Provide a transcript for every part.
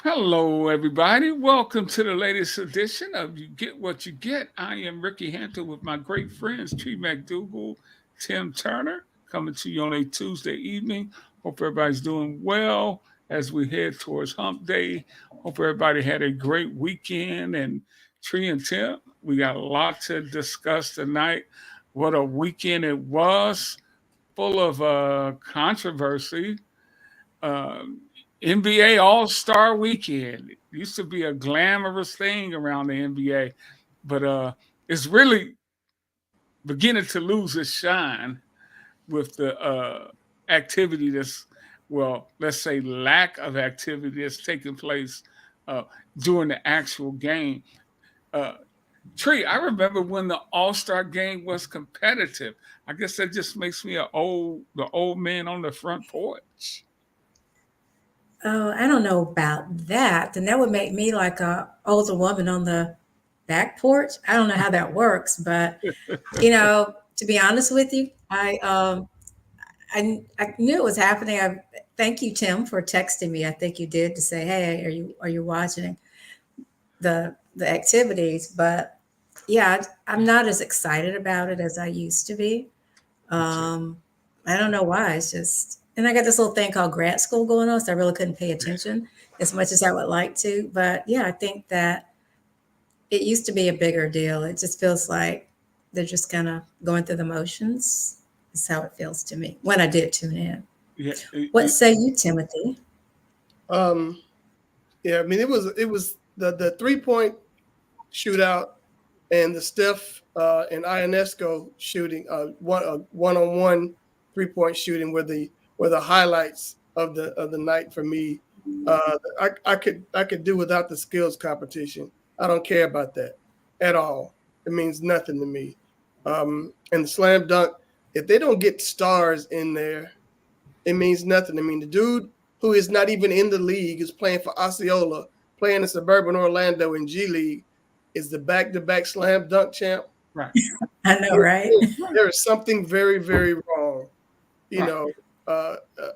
Hello, everybody. Welcome to the latest edition of You Get What You Get. I am Rickey Hampton with my great friends, T. McDougal, Tim Turner, coming to you on a Tuesday evening. Hope everybody's doing well as we head towards Hump Day. Hope everybody had a great weekend. And Tree and Tim, we got a lot to discuss tonight. What a weekend it was, full of controversy. Um, NBA All Star Weekend. It used to be a glamorous thing around the NBA, but it's really beginning to lose its shine with the activity that's, well, let's say lack of activity that's taking place uh, during the actual game. Uh, Tree, I remember when the All Star game was competitive. I guess that just makes me the old man on the front porch. Oh, I don't know about that. Then that would make me like a older woman on the back porch. I don't know how that works, but to be honest with you, I knew it was happening. I thank you, Tim, for texting me. I think you did to say, "Hey, are you watching the activities?" But yeah, I'm not as excited about it as I used to be. Okay. Um, I don't know why. It's just, and I got this little thing called grad school going on, so I really couldn't pay attention as much as I would like to. But yeah, I think that it used to be a bigger deal. It just feels like they're just kind of going through the motions. Is how it feels to me when I did tune in. Yeah, What say you, Timothy? Um, yeah, I mean it was the 3 point shootout and the Steph and Ionesco shooting one on one 3 point shooting were the highlights of the night for me. I could do without the skills competition. I don't care about that at all. It means nothing to me. And the slam dunk, if they don't get stars in there, it means nothing. I mean, the dude who is not even in the league is playing for Osceola, playing in suburban Orlando in G League, is the back-to-back slam dunk champ. right, I know, right? There is something very, very wrong, you right. know,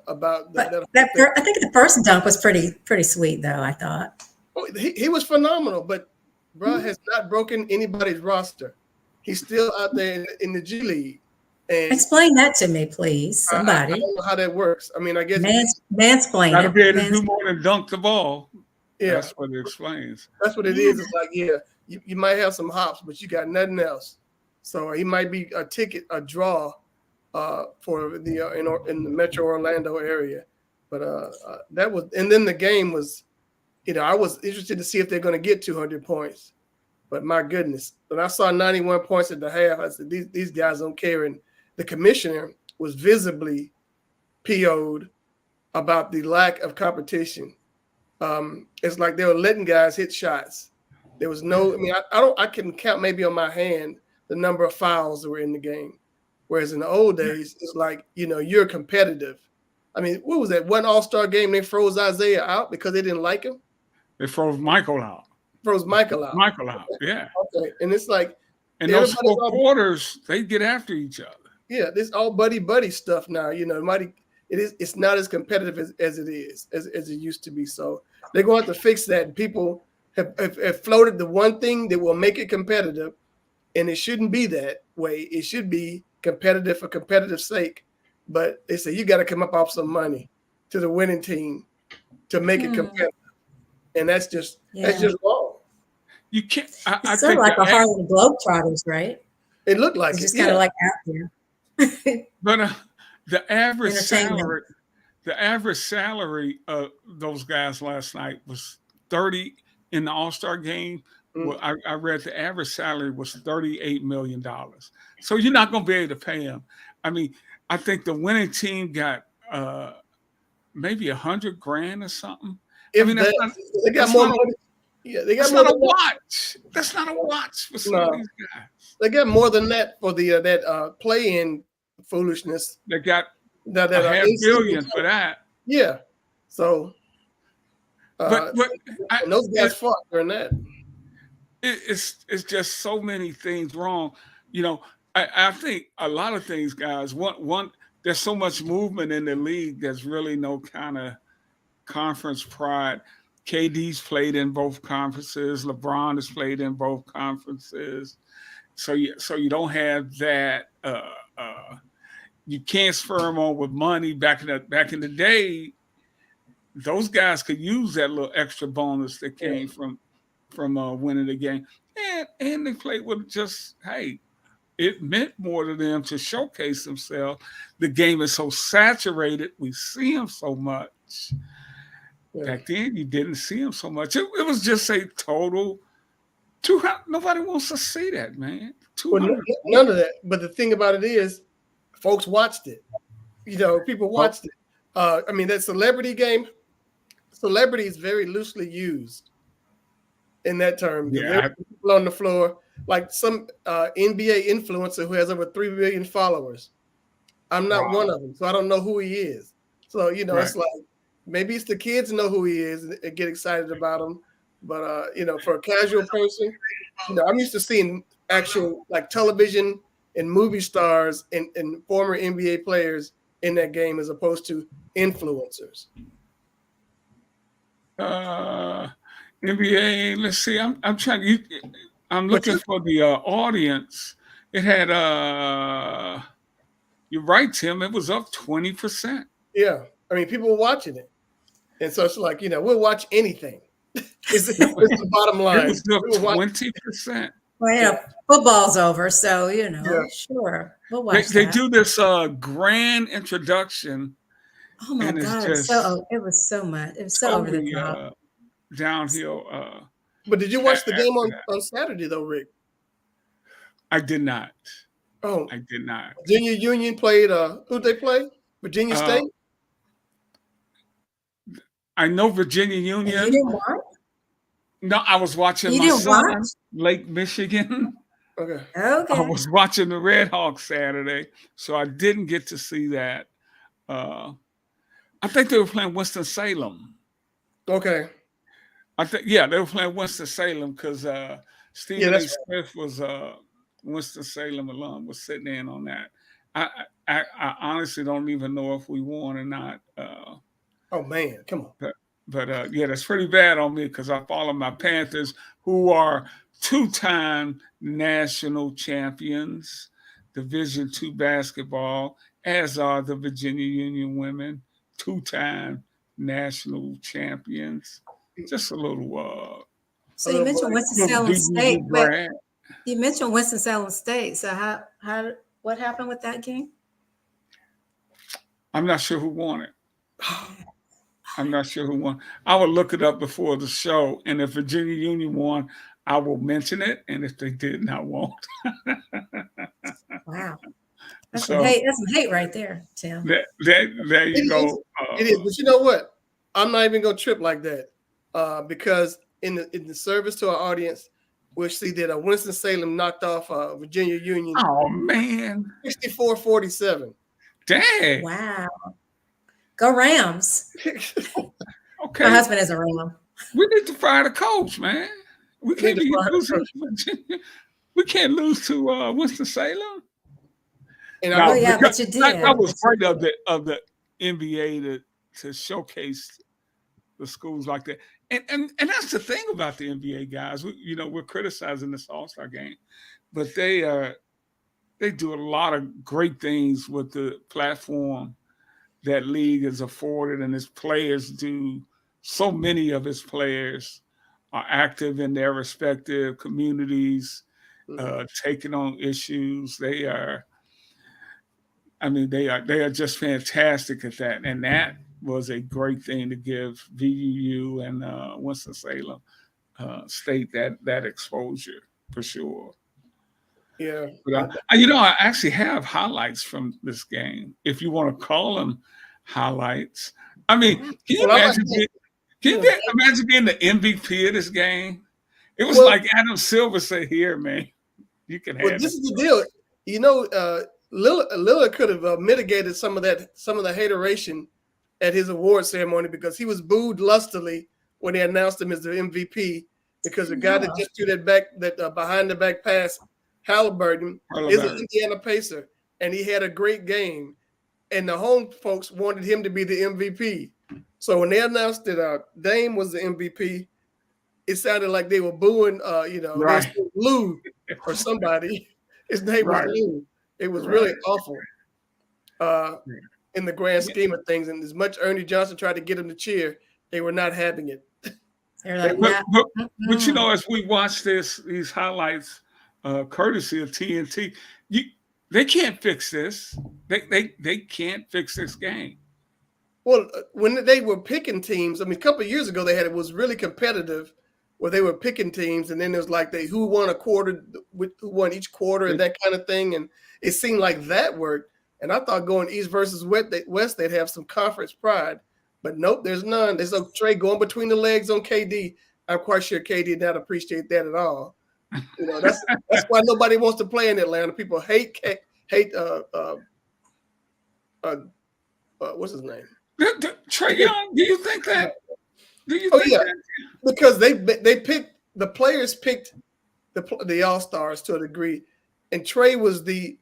about But that whole thing. I think the first dunk was pretty sweet, though. I thought. Oh, he was phenomenal, but bro has not broken anybody's roster. He's still out there in the G League, and Explain that to me, please. I Somebody. don't know how that works. I mean, I guess if he, Mansplain Got to it. be able to do more than dunk the ball. yeah, That's what it explains. that's what it Yeah. is. It's like, yeah, you might have some hops, but you got nothing else. So he might be a draw for the in the Metro Orlando area. But that was, and then the game was, I was interested to see if they're going to get 200 points. But my goodness, when I saw 91 points at the half, I said these guys don't care. And the commissioner was visibly PO'd about the lack of competition. It's like they were letting guys hit shots. There was no, I mean, I can count maybe on my hand the number of fouls that were in the game. Whereas in the old days, it's like, you're competitive. I mean, what was that one All-Star game they froze Isaiah out because they didn't like him? They froze Michael out. Froze Michael out. Michael out, yeah. Okay. And it's like And those everybody's four all, quarters, they get after each other. yeah, this all buddy stuff now. It's not as competitive as it is as it used to be. So they're going to have to fix that. And people have floated the one thing that will make it competitive, and it shouldn't be that way. It should be competitive for competitive sake. But they say you got to come up off some money to the winning team to make it competitive, and that's just wrong. You can't. I It's sort of think like a Harlem Globetrotters, right? It looked like It's it, just kind yeah. of like out there. but the average Entertainment. salary of those guys last night was 30 in the All-Star game. Well, I read the average salary was $38 million. So you're not going to be able to pay them. I mean, I think the winning team got maybe $100,000 or something. If I mean, that, they got that's more not money. Yeah, they got that's more not a than that. watch. That's not a watch for some of No. these guys. They got more than that for the that play-in foolishness. They got That a half AC billion for that. Yeah. So, But and those guys fought during that. it's just so many things wrong. I think a lot of things, guys. One there's so much movement in the league. There's really no kind of conference pride. KD's played in both conferences. LeBron has played in both conferences. So you don't have that. You can't spur them on with money. Back in the day, those guys could use that little extra bonus that came from winning the game, and they played with just, hey, it meant more to them to showcase themselves. The game is so saturated, we see them so much. Back then, you didn't see them so much. It was just a total 200. Nobody wants to see that, man. 200. Well, none of that. But the thing about it is, folks watched it. People watched it. I mean, that celebrity game, celebrity is very loosely used in that term. Yeah, people on the floor, like some NBA influencer who has over 3 million followers. I'm not one of them, so I don't know who he is. So, it's like, maybe it's the kids know who he is and get excited about him. But, for a casual person, I'm used to seeing actual like television and movie stars and former NBA players in that game as opposed to influencers. NBA, let's see. I'm trying. I'm looking for the audience. It had. You're right, Tim. It was up 20%. Yeah, I mean, people were watching it, and so it's like we'll watch anything. It's the bottom line. It was up 20%. Well, football's over, so sure, we'll watch They do this grand introduction. Oh my God! It was so much. It was so over the top. Downhill. But did you watch the game on Saturday though, Rick? I did not. Oh, I did not. Virginia Union played. Who'd they play? Virginia State. I know Virginia Union. You didn't watch? No, I was watching my son, Lake Michigan. Okay. I was watching the Red Hawks Saturday, so I didn't get to see that. I think they were playing Winston-Salem. Okay. They were playing Winston-Salem because Stephen A. Smith was Winston-Salem alum, was sitting in on that. I honestly don't even know if we won or not. Oh man, come on. But that's pretty bad on me because I follow my Panthers, who are 2-time national champions, Division II basketball, as are the Virginia Union women, 2-time national champions. Just a little. So you mentioned Winston-Salem State, but you mentioned Winston-Salem State. So what happened with that game? I'm not sure who won it. I'm not sure who won. I will look it up before the show, and if Virginia Union won, I will mention it, and if they didn't, I won't. Wow. That's some hate right there, Tim. There you go. It is, but you know what? I'm not even going to trip like that because in the service to our audience, we'll see that Winston-Salem knocked off Virginia Union. Oh, man. 64-47. Dang. Wow. Go Rams. Okay. My husband is a Ram. We need to fire the coach, man. We can't lose to Winston-Salem. But you did. That was part of the NBA to showcase the schools like that. And that's the thing about the NBA guys. We're criticizing this All-Star game, but they do a lot of great things with the platform that league is afforded, and its players do. So many of its players are active in their respective communities, taking on issues. They are just fantastic at that, and that was a great thing to give VUU and Winston-Salem State that exposure for sure. Yeah, but I actually have highlights from this game, if you want to call them highlights. I mean, can you imagine being the MVP of this game? It was like Adam Silver said, "Here, man, you can have." This is the deal. Lillard could have mitigated some of the hateration at his award ceremony because he was booed lustily when they announced him as the MVP because the guy that just threw that behind the back pass, Halliburton, is an Indiana Pacer, and he had a great game, and the home folks wanted him to be the MVP. So when they announced that Dame was the MVP, it sounded like they were booing, Right. they said Lou or somebody. His name was Right. Lou. It was Right. really awful in the grand scheme of things. And as much Ernie Johnson tried to get him to cheer, they were not having it. They're like, but you know, as we watch these highlights, courtesy of TNT, they can't fix this. They can't fix this game. Well, when they were picking teams, I mean, a couple of years ago, it was really competitive where they were picking teams, and then it was like who won a quarter, who won each quarter, and that kind of thing. And it seemed like that worked. And I thought going East versus West, they'd have some conference pride. But nope, there's none. There's no Trey going between the legs on KD. I'm quite sure KD did not appreciate that at all. You know, that's why nobody wants to play in Atlanta. People hate what's his name? Trey Young. Do you think that? That? Because the players picked the All-Stars to a degree, and Trey was the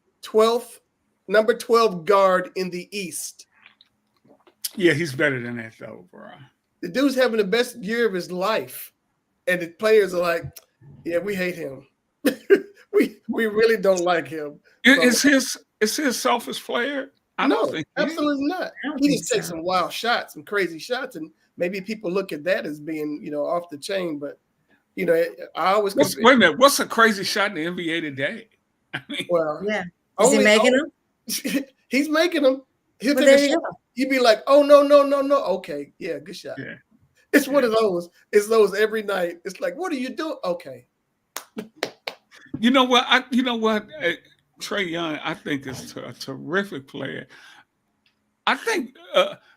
number 12 guard in the East. Yeah, he's better than that though, bro. The dude's having the best year of his life, and the players are like, "Yeah, we hate him. we really don't like him." Is his selfish player? No, absolutely not. He just takes some wild shots, some crazy shots, and maybe people look at that as being, off the chain. But I always wait a minute. What's a crazy shot in the NBA today? I mean, yeah, is he making them? He's making them. He'll take a shot. You'd be like, "Oh no. Okay, yeah, good shot." Yeah. It's one of those. It's those every night. It's like, what are you doing? Okay. You know what? Trey Young, I think, is a terrific player. I think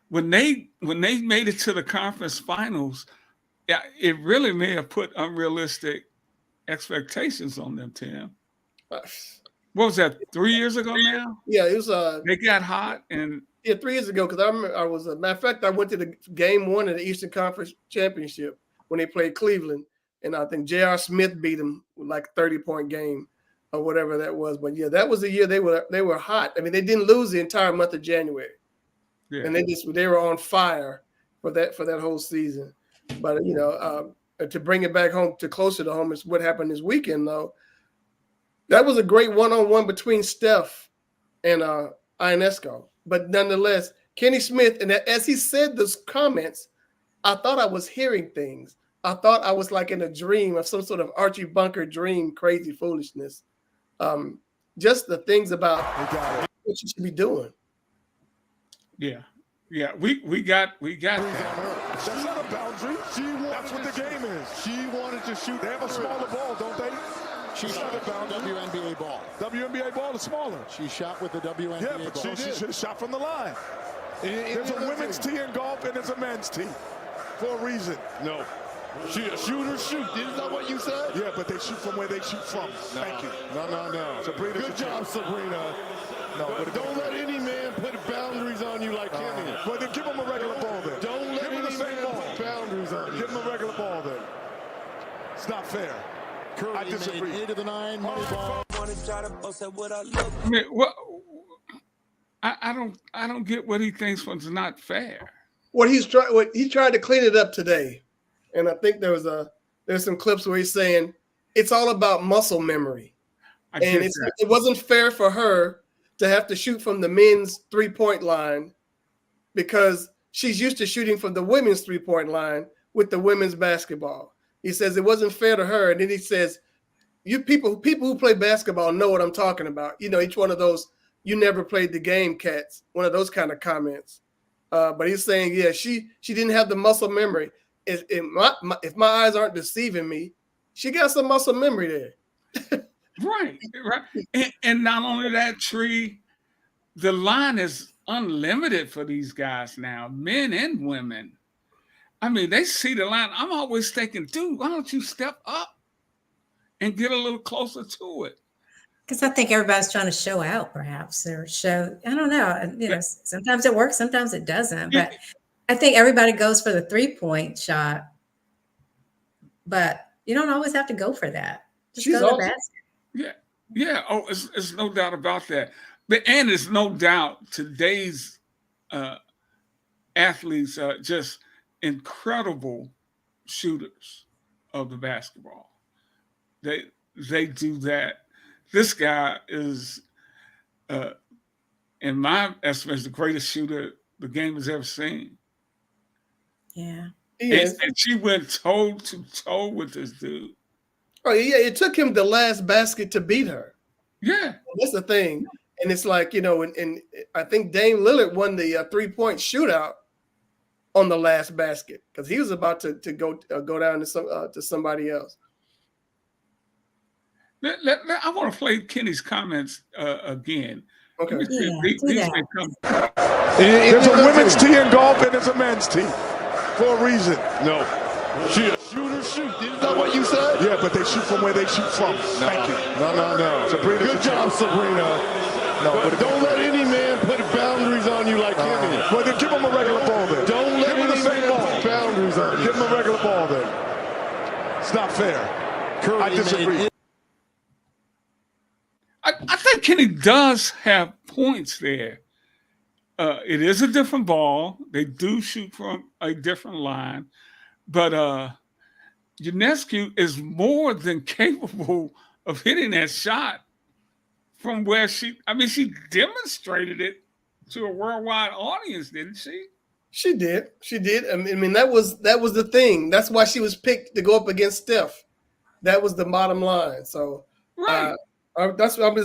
when they made it to the conference finals, it really may have put unrealistic expectations on them, Tim. What was that? 3 years ago now? Yeah, it was. They got hot, and 3 years ago, because I remember matter of fact, I went to the game 1 of the Eastern Conference Championship when they played Cleveland, and I think J.R. Smith beat them with like a 30-point game or whatever that was. But yeah, that was the year they were hot. I mean, they didn't lose the entire month of January, and they were on fire for that whole season. But to bring it back home, to closer to home, is what happened this weekend though. That was a great one-on-one between Steph and Ionesco. But nonetheless, Kenny Smith, and as he said those comments, I thought I was hearing things. I thought I was like in a dream of some sort of Archie Bunker dream, crazy foolishness. Just the things about what you should be doing. Yeah, we got that. That's not a boundary. That's what the game is. She wanted to shoot. They have a smaller ball, don't they? She shot with the WNBA ball. WNBA ball is smaller. She shot with the WNBA ball. Yeah, but she should have shot from the line. There's a women's tee in golf and there's a men's tee for a reason. No. She a shooter shoot. Isn't that what you said? Yeah, but they shoot from where they shoot from. No. Thank you. No. Sabrina, good job, Sabrina. No, don't let any man put boundaries on you like him is. Well, then give him a regular ball then. Don't let any man put boundaries on you. Give him a regular ball then. It's not fair. Curry I disagree. made 8 of the 9 money ball. I mean, what? I don't get what he thinks was not fair. What he tried to clean it up today, and I think there's some clips where he's saying it's all about muscle memory, and it wasn't fair for her to have to shoot from the men's 3-point line because she's used to shooting from the women's 3-point line with the women's basketball. He says it wasn't fair to her, and then he says, "You people who play basketball know what I'm talking about. Each one of those, you never played the game, cats." One of those kind of comments. But he's saying, yeah, she didn't have the muscle memory. If my eyes aren't deceiving me, she got some muscle memory there. Right. And not only that, Tree, the line is unlimited for these guys now, men and women. I mean, they see the line. I'm always thinking, dude, why don't you step up and get a little closer to it? Because I think everybody's trying to show out, perhaps, or show. I don't know. Sometimes it works, sometimes it doesn't. But I think everybody goes for the 3-point shot. But you don't always have to go for that. Just go to the basket. Yeah. Oh, it's no doubt about that. And there's no doubt today's athletes are just incredible shooters of the basketball. They do that. This guy is, in my estimation, the greatest shooter the game has ever seen. Yeah. And she went toe to toe with this dude. Oh yeah, it took him the last basket to beat her. Yeah, that's the thing. And it's like, and I think Dame Lillard won the 3-point shootout on the last basket because he was about to go down to somebody else. I want to play Kenny's comments again. Okay. There's a women's tee in golf and there's a men's tee for a reason. No. She a shooter shoot. Isn't that what you said? Yeah, but they shoot from where they shoot from. Thank you. No. Sabrina, good job, Sabrina. No, but don't let any man put boundaries on you like Kenny. Well, then give him a regular ball then. Don't let give him any man put boundaries on you. Give him a regular ball then. It's not fair. Curry, I disagree. I think Kenny does have points there. It is a different ball. They do shoot from a different line. But Ionescu is more than capable of hitting that shot from where she demonstrated it to a worldwide audience, didn't she? She did. I mean, that was the thing. That's why she was picked to go up against Steph. That was the bottom line. So right. That's what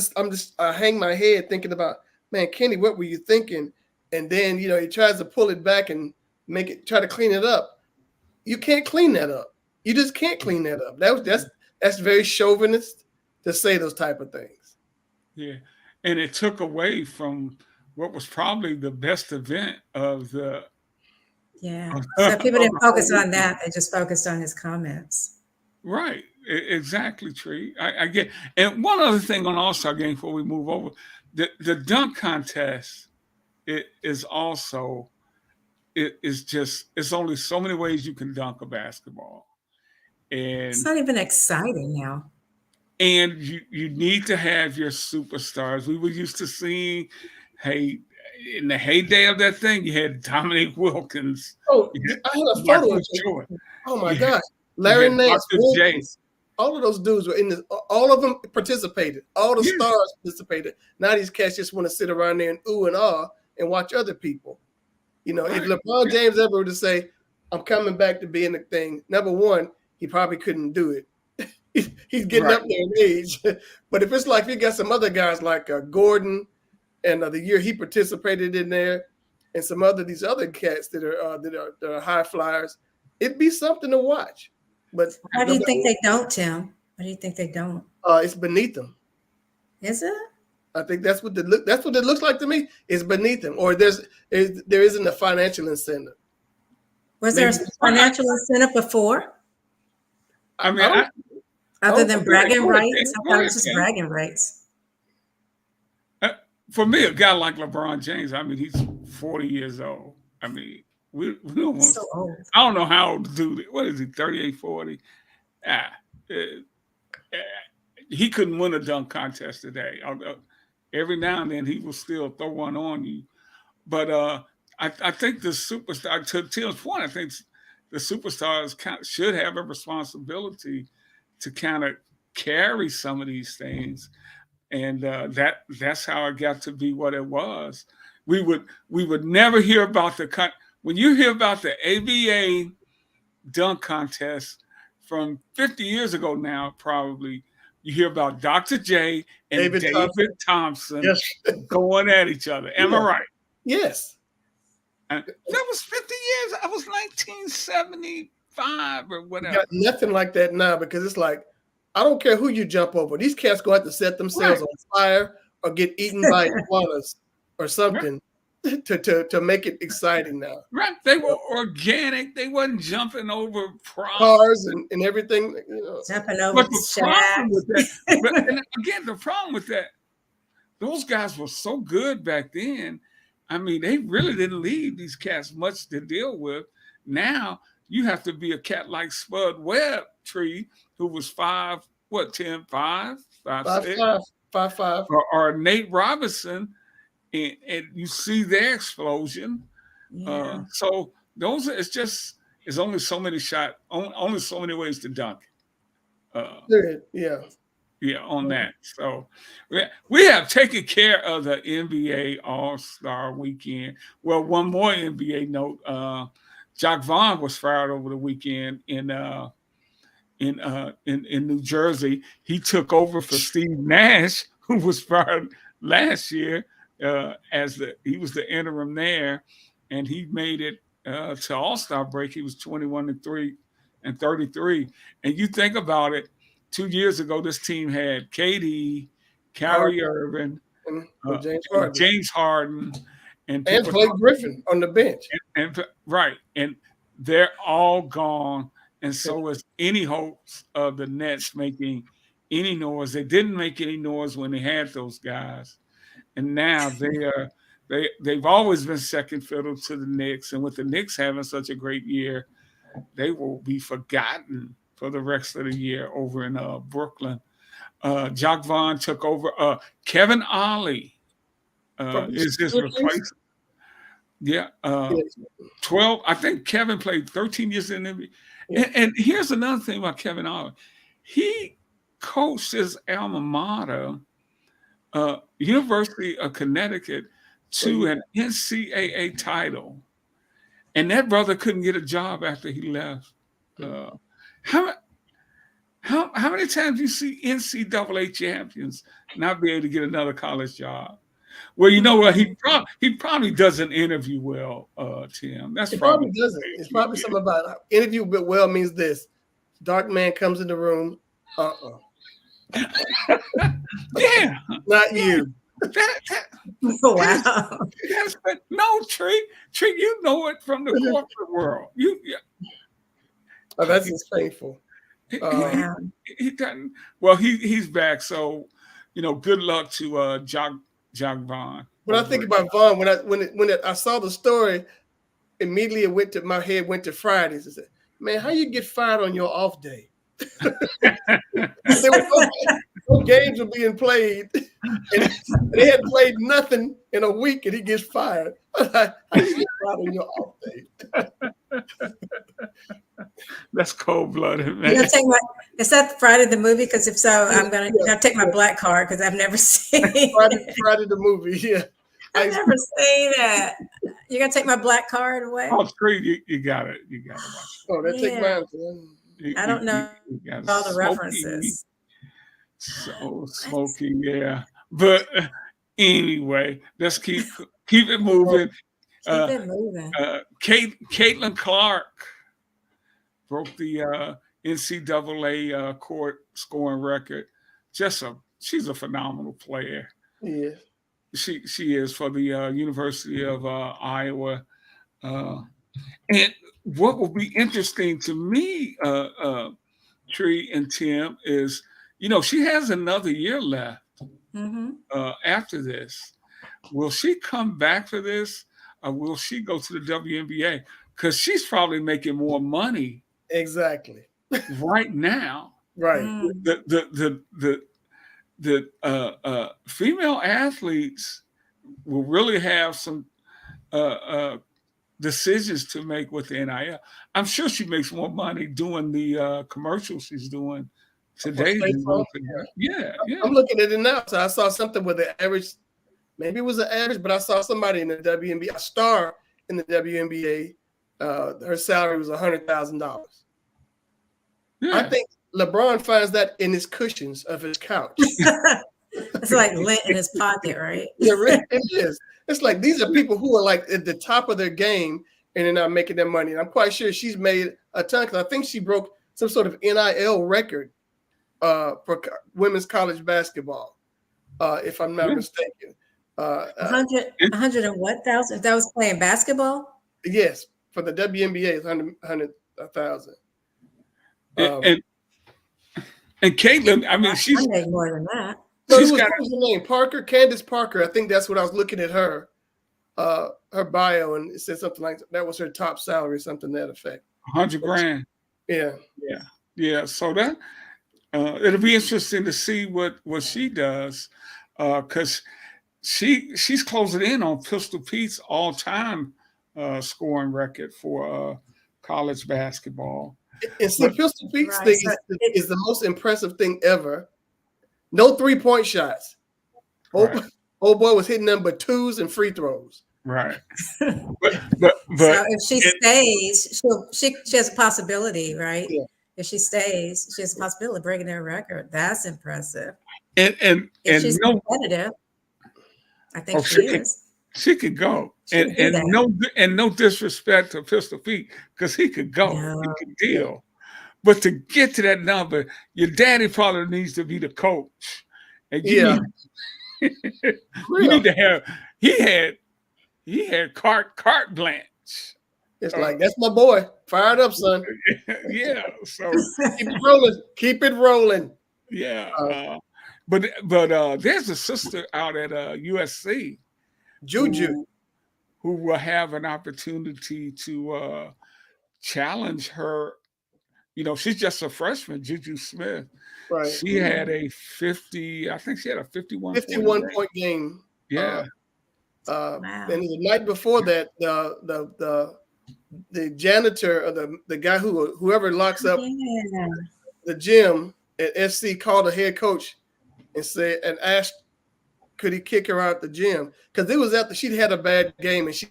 I hang my head thinking about, man, Kenny, what were you thinking? And then, he tries to pull it back and try to clean it up. You can't clean that up. You just can't clean that up. That's very chauvinist to say those type of things. Yeah. And it took away from what was probably the best event of the. Yeah. So people didn't focus on that. They just focused on his comments. Right. Exactly, Tree. I get. And one other thing on All-Star Game before we move over, the dunk contest, it's only so many ways you can dunk a basketball. And it's not even exciting now. And you need to have your superstars. We were used to seeing, in the heyday of that thing, you had Dominique Wilkins. Oh, I had a photo of him. Oh my gosh. Larry Nance, all of those dudes were in this. All of them participated. All the stars participated. Now these cats just want to sit around there and ooh and ah and watch other people. If LeBron James ever were to say, I'm coming back to being the thing, number one, he probably couldn't do it. He's getting up there in age. But if it's like you got some other guys like Gordon and the year he participated in there and some these other cats that are high flyers, it'd be something to watch. But why do you think they don't, Tim? Why do you think they don't? It's beneath them. Is it? I think that's what it looks like to me. It's beneath them, or there isn't a financial incentive. Was there a financial incentive before? I mean, other than bragging rights, I thought it was just bragging rights. For me, a guy like LeBron James, I mean, he's 40 years old. I mean, we don't so old. I don't know how old the dude is. What is he, 38, 40? He couldn't win a dunk contest today. Every now and then he will still throw one on you. But I think the superstar, to Tim's point, I think the superstars should have a responsibility to kind of carry some of these things. And that's how it got to be what it was. We would never hear about when you hear about the ABA dunk contest from 50 years ago now, probably, you hear about Dr. J and David Thompson going at each other. Am I right? Yes. That was 50 years. That was 1975 or whatever. You got nothing like that now because it's like, I don't care who you jump over. These cats go have to set themselves on fire or get eaten by iguanas or something to make it exciting now. Right. They were organic. They wasn't jumping over cars and everything. Jumping over the problem with that, those guys were so good back then. I mean, they really didn't leave these cats much to deal with. Now you have to be a cat like Spud Webb, Tree, who was 5'5", 5'5", or Nate Robinson, and you see their explosion. Yeah. So those are, it's only so many only so many ways to dunk. Good. Yeah. Yeah, on that. So we have taken care of the NBA All-Star Weekend. Well, one more NBA note: Jacques Vaughn was fired over the weekend in New Jersey. He took over for Steve Nash, who was fired last year he was the interim there, and he made it to All-Star break. He was 21-3 and 33. And you think about it, 2 years ago, this team had KD, Kyrie Irving, And James Harden, and Blake Griffin on the bench. Right. And they're all gone. And so is any hopes of the Nets making any noise. They didn't make any noise when they had those guys. And now they've always been second fiddle to the Knicks. And with the Knicks having such a great year, they will be forgotten for the rest of the year over in Brooklyn. Jacques Vaughn took over. Kevin Ollie is his replacement. Yeah. 12. I think Kevin played 13 years in the NBA. Yeah. And here's another thing about Kevin Ollie. He coached his alma mater, University of Connecticut, to an NCAA title. And that brother couldn't get a job after he left. How many times do you see NCAA champions not be able to get another college job? Well, you know what? He probably doesn't interview well, Tim. He probably doesn't. It's probably something about interview well means this. Dark man comes in the room. Yeah. Not you. Wow. No, Tree, you know it from the corporate world. That's just painful. He doesn't. Well, he's back. So, good luck to Jacques Vaughn. When I think about Vaughn, when I saw the story, immediately my head went to Fridays. I said, "Man, how you get fired on your off day?" There were no games were being played, and they hadn't played nothing in a week, and he gets fired. How you get fired on your off day? That's cold-blooded, man. Is that Friday the movie? Because if so, I'm gonna take my black card because I've never seen Friday the movie. Yeah, I've never seen that. You're gonna take my black card away? Oh, Tree, you got it. You got it. Oh, that take mine. I don't know all the references. So smoky, yeah. But anyway, let's keep it moving. Keep it moving. Caitlin Clark broke the NCAA court scoring record. She's a phenomenal player. Yeah, she is for the University of Iowa. And what will be interesting to me, Tree and Tim, is she has another year left after this. Will she come back for this, or will she go to the WNBA? Because she's probably making more money. Exactly. Right now. Right. The female athletes will really have some decisions to make with the NIL. I'm sure she makes more money doing the commercials she's doing today. Yeah. I'm looking at it now. So I saw something with the average, maybe it was an average, but I saw somebody in the WNBA, a star in the WNBA. Her salary was $100,000. Yeah. I think LeBron finds that in his cushions of his couch. It's like lint in his pocket, right? Yeah, it is. It's like these are people who are like at the top of their game and they're not making their money. And I'm quite sure she's made a ton because I think she broke some sort of NIL record for women's college basketball, if I'm not mistaken. 100 and what thousand? That was playing basketball? Yes, for the WNBA, it's 100,000. And Caitlin, I mean, I make more than that. So what was her name? Candace Parker. I think that's what I was looking at her bio, and it said something like that was her top salary, something to that effect. $100,000. Yeah. So that it'll be interesting to see what she does, because she's closing in on Pistol Pete's all-time scoring record for college basketball. And see, But- Pistol Pete's Right, thing so is the most impressive thing ever. No 3-point shots. Right. Old boy was hitting them but twos and free throws. Right. So but if she stays, she has a possibility, right? Yeah. If she stays, she has a possibility of breaking their record. That's impressive. and If she's no, competitive, I think Oh, she she can- is. she could go. She can do that. And no disrespect to Pistol Pete, because he could go. No. He could deal. But to get to that number, your daddy probably needs to be the coach. And you need, you need to have he had carte blanche. It's like, that's my boy. Fired up, son. Yeah. So Keep it rolling. Keep it rolling. yeah. But there's a sister out at USC Juju. who will have an opportunity to challenge her. You know, she's just a freshman, Juju Smith. Right. She had a 50, I think she had a 51 51-point game. Yeah. Wow. And the night before that, the janitor or the guy whoever locks up Yeah. the gym at SC called the head coach and asked, could he kick her out the gym? Because it was after she'd had a bad game and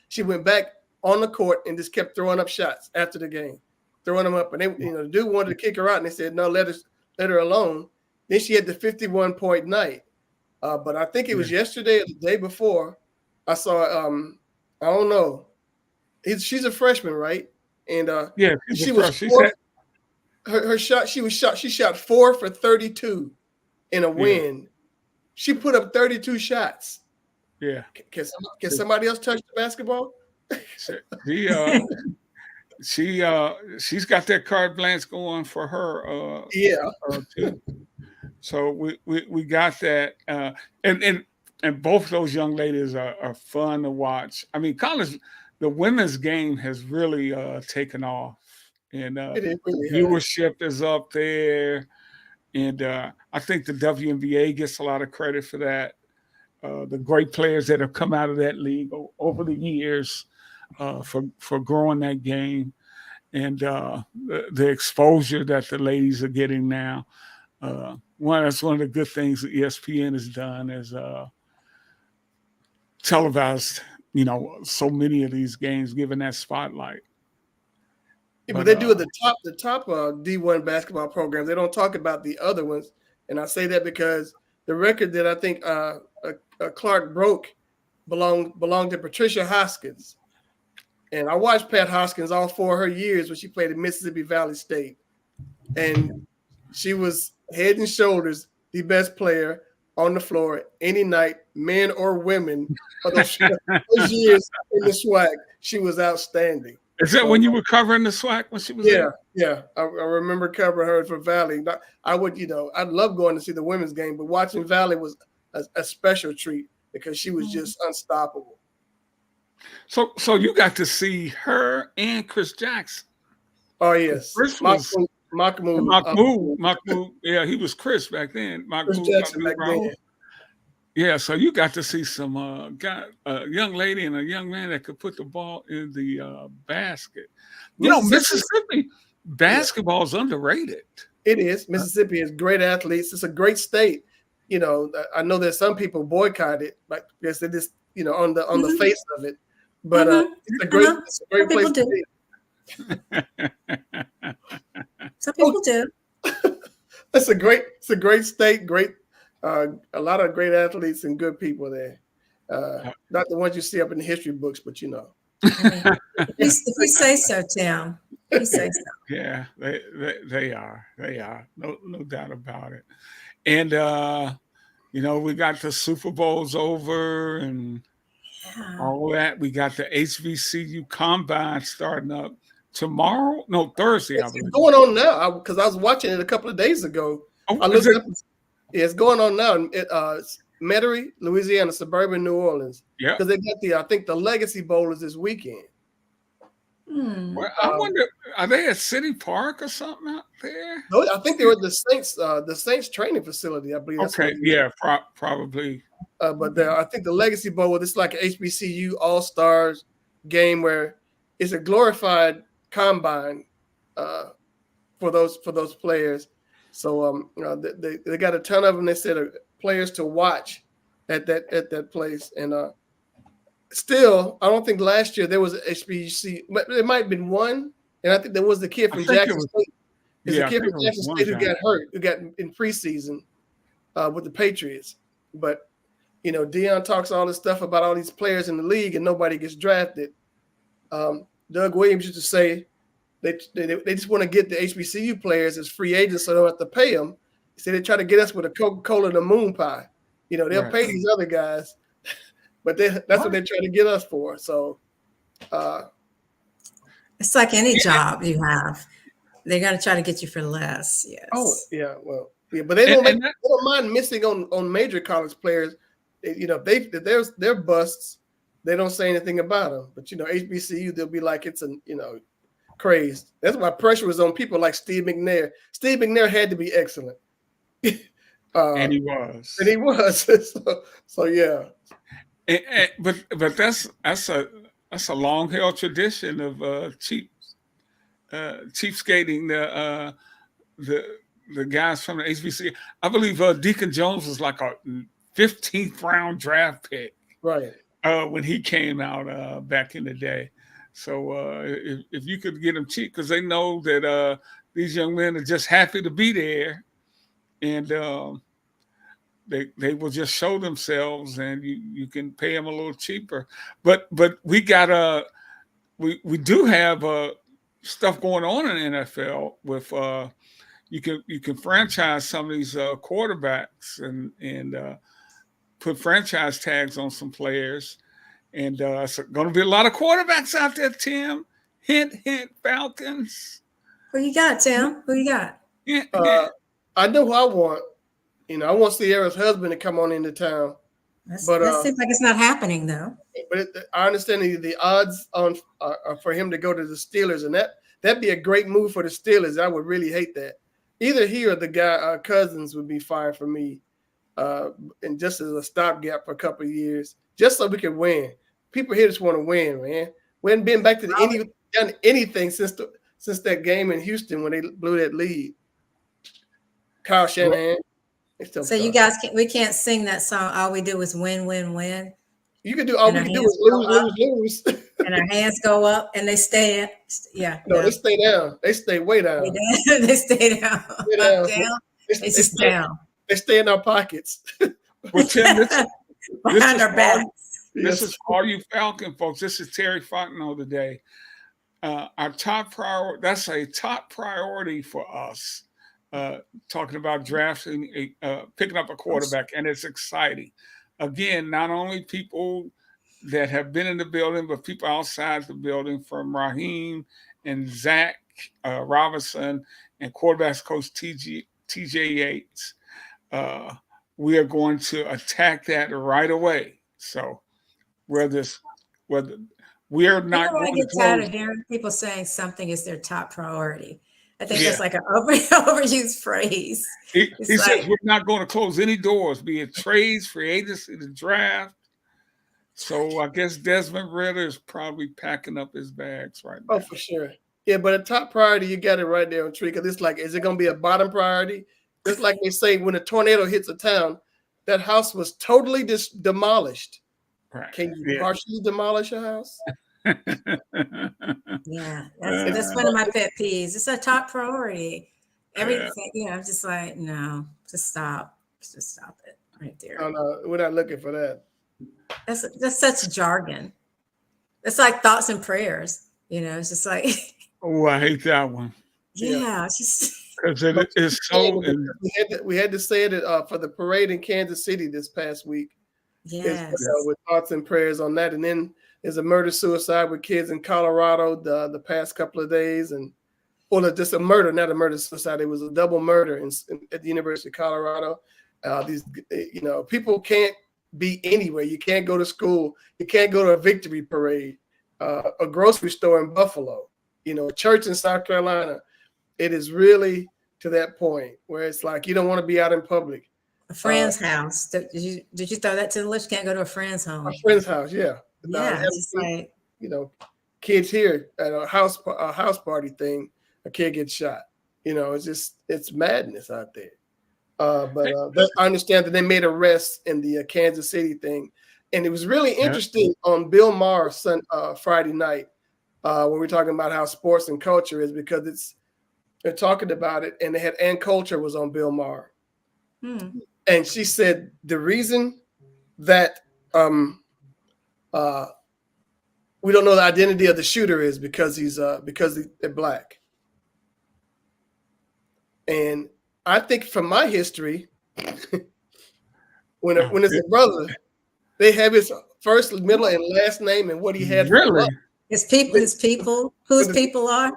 she went back on the court and just kept throwing up shots after the game, throwing them up. And they, the dude wanted to kick her out, and they said, no, let her alone. Then she had the 51-point night. But I think it was yesterday or the day before. I saw, I don't know. She's a freshman, right? And Yeah, she was her shot. She shot 4 for 32 in a win. She put up 32 shots. Yeah. Can somebody else touch the basketball? She's got that carte blanche going for her. Too. So we got that, and both those young ladies are fun to watch. I mean, the women's game has really taken off, and viewership is up there, and I think the WNBA gets a lot of credit for that. The great players that have come out of that league over the years for growing that game, and the exposure that the ladies are getting now. That's one of the good things that ESPN has done is televised, so many of these games, given that spotlight. Yeah, but they do at the top D1 basketball programs. They don't talk about the other ones, and I say that because the record that I think Clark broke belonged to Patricia Hoskins, and I watched Pat Hoskins all 4 of her years when she played at Mississippi Valley State, and she was head and shoulders the best player on the floor any night, men or women, for those years in the SWAC. She was outstanding. Is that when you were covering the SWAC when she was there? Yeah. I remember covering her for Valley. I would, I'd love going to see the women's game, but watching Valley was a special treat because she was just unstoppable. So you got to see her and Chris Jackson. Oh yes, Chris was Mahmoud. Yeah, he was Chris back then. Chris Jackson back then. Yeah, so you got to see some a young lady and a young man that could put the ball in the basket. Mississippi basketball is underrated. It is. Mississippi is great athletes. It's a great state. I know that some people boycott it, but because it is, on the face of it. But it's a great place to be. Some people do. It's a great state, a lot of great athletes and good people there. Not the ones you see up in the history books, but If you say so, Tim. You say so. Yeah, they are. They are. No doubt about it. And we got the Super Bowls over and all that. We got the HBCU Combine starting up tomorrow. No, Thursday. It's going on now because I was watching it a couple of days ago. I looked up. It's going on now in Metairie, Louisiana, suburban New Orleans. Yeah, because they got I think the Legacy Bowl is this weekend. Well, I wonder, are they at City Park or something out there? No, I think they were at the Saints training facility. I believe. Okay, yeah, probably. But I think the Legacy Bowl, it's like an HBCU All Stars game where it's a glorified combine for those players. So they got a ton of them. They said players to watch at that place. And still, I don't think last year there was an HBC. There might have been one, and I think there was the kid from Jackson State. There's a kid from Jackson State who got hurt, who got in preseason with the Patriots. But Deion talks all this stuff about all these players in the league, and nobody gets drafted. Doug Williams used to say they just want to get the HBCU players as free agents so they don't have to pay them. He said they try to get us with a Coca-Cola and a moon pie. They'll pay these other guys, but that's what they're trying to get us for. So it's like any job you have. They're going to try to get you for less. Yes. Oh, yeah. Well, yeah, but they don't mind missing on major college players. If they're busts, they don't say anything about them. But HBCU, they'll be like it's crazed. That's why pressure was on people like Steve McNair. Steve McNair had to be excellent. And he was. And he was. so yeah. But that's a long held tradition of cheapskating the guys from the HBCU. I believe Deacon Jones was like a 15th round draft pick, right? When he came out back in the day. So if you could get them cheap, because they know that these young men are just happy to be there, and they will just show themselves, and you can pay them a little cheaper. But we got we do have stuff going on in the NFL with you can franchise some of these quarterbacks and put franchise tags on some players. And it's going to be a lot of quarterbacks out there, Tim. Hint, hint, Falcons. Who you got, Tim? Who you got? I know who I want. I want Sierra's husband to come on into town. That seems like it's not happening, though. But I understand the odds are for him to go to the Steelers, and that'd be a great move for the Steelers. I would really hate that. Either he or the guy Cousins would be fine for me, and just as a stopgap for a couple of years, just so we can win. People here just want to win, man. We haven't been back to done anything since that game in Houston when they blew that lead. Kyle Shanahan. So you guys we can't sing that song. All we do is win, win, win. You can do all we can do is lose. And our hands go up and they stay. Yeah. No, they stay down. They stay way down. They stay down. Down. They just down. They stay in our pockets. Well, Tim, behind our backs. This is all you Falcon folks. This is Terry Fontenot today. Our top priority. That's a top priority for us. Talking about drafting, picking up a quarterback, and it's exciting. Again, not only people that have been in the building, but people outside the building, from Raheem and Zach Robinson and quarterbacks coach TJ Yates. We are going to attack that right away. So whether we are not going to get tired of hearing people saying something is their top priority. I think that's like an overused phrase. He says we're not going to close any doors, be it trades, free agency, the draft. So I guess Desmond Ritter is probably packing up his bags right now. Oh, for sure. Yeah, but a top priority, you got it right there on tree. Because it's like, is it going to be a bottom priority? Just like they say, when a tornado hits a town, that house was totally demolished. Right. Can you partially demolish a house? Yeah, that's one of my pet peeves. It's a top priority. Everything, I'm just like, no, just stop. Just stop it right there. Oh, no, we're not looking for that. That's such jargon. It's like thoughts and prayers. It's just like. Oh, I hate that one. Yeah, it's just. Because it is so. We had to say it for the parade in Kansas City this past week. Yes. With thoughts and prayers on that, and then there's a murder-suicide with kids in Colorado the past couple of days, just a murder, not a murder-suicide. It was a double murder at the University of Colorado. People can't be anywhere. You can't go to school. You can't go to a victory parade, a grocery store in Buffalo, a church in South Carolina. It is really to that point where it's like you don't want to be out in public. A friend's house. Did you throw that to the list? You can't go to a friend's home. A friend's house, yeah. Yeah, it's like kids here at a house party thing, a kid gets shot. It's madness out there. I understand that they made arrests in the Kansas City thing, and it was really interesting on Bill Maher's Friday night when we're talking about how sports and culture is, because they're talking about it, and they had Ann Coulter was on Bill Maher, and she said the reason that we don't know the identity of the shooter is because they're black. And I think from my history, when it's a brother, they have his first, middle, and last name and what he had. Really? His people, whose people are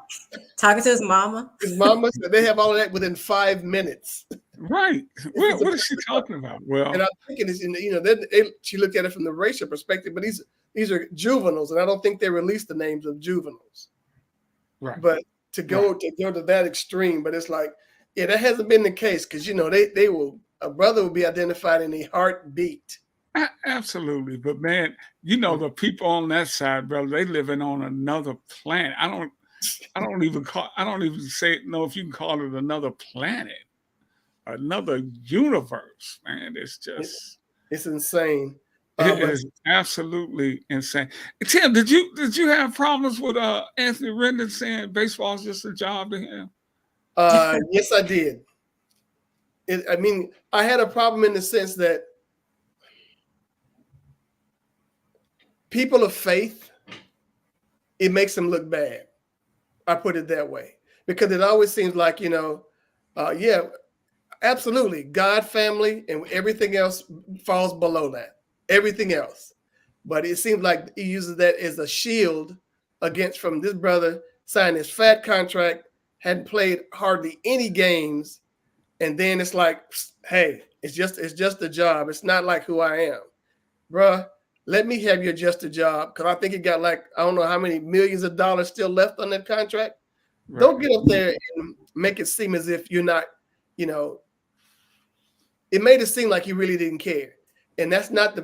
talking to his mama. His mama, so they have all of that within 5 minutes. Right. What is she talking about? Well, and I'm thinking she looked at it from the racial perspective, but these are juveniles, and I don't think they released the names of juveniles. Right. But to go to that extreme, but it's like, yeah, that hasn't been the case, because a brother will be identified in a heartbeat. Absolutely. But man, the people on that side, brother, they living on another planet. I don't even know if you can call it another planet, another universe, man. It's insane. It is absolutely insane. Tim, did you have problems with Anthony Rendon saying baseball is just a job to him? Yes, I did. I had a problem in the sense that people of faith, it makes them look bad. I put it that way, because it always seems like, yeah, absolutely, God, family, and everything else falls below that. Everything else. But it seems like he uses that as a shield from this brother signed his fat contract, hadn't played hardly any games, and then it's like, hey, it's just a job. It's not like who I am. Bruh, let me have your just a job, because I think he got I don't know how many millions of dollars still left on that contract. Right. Don't get up there and make it seem as if you're not, it made it seem like he really didn't care. And that's not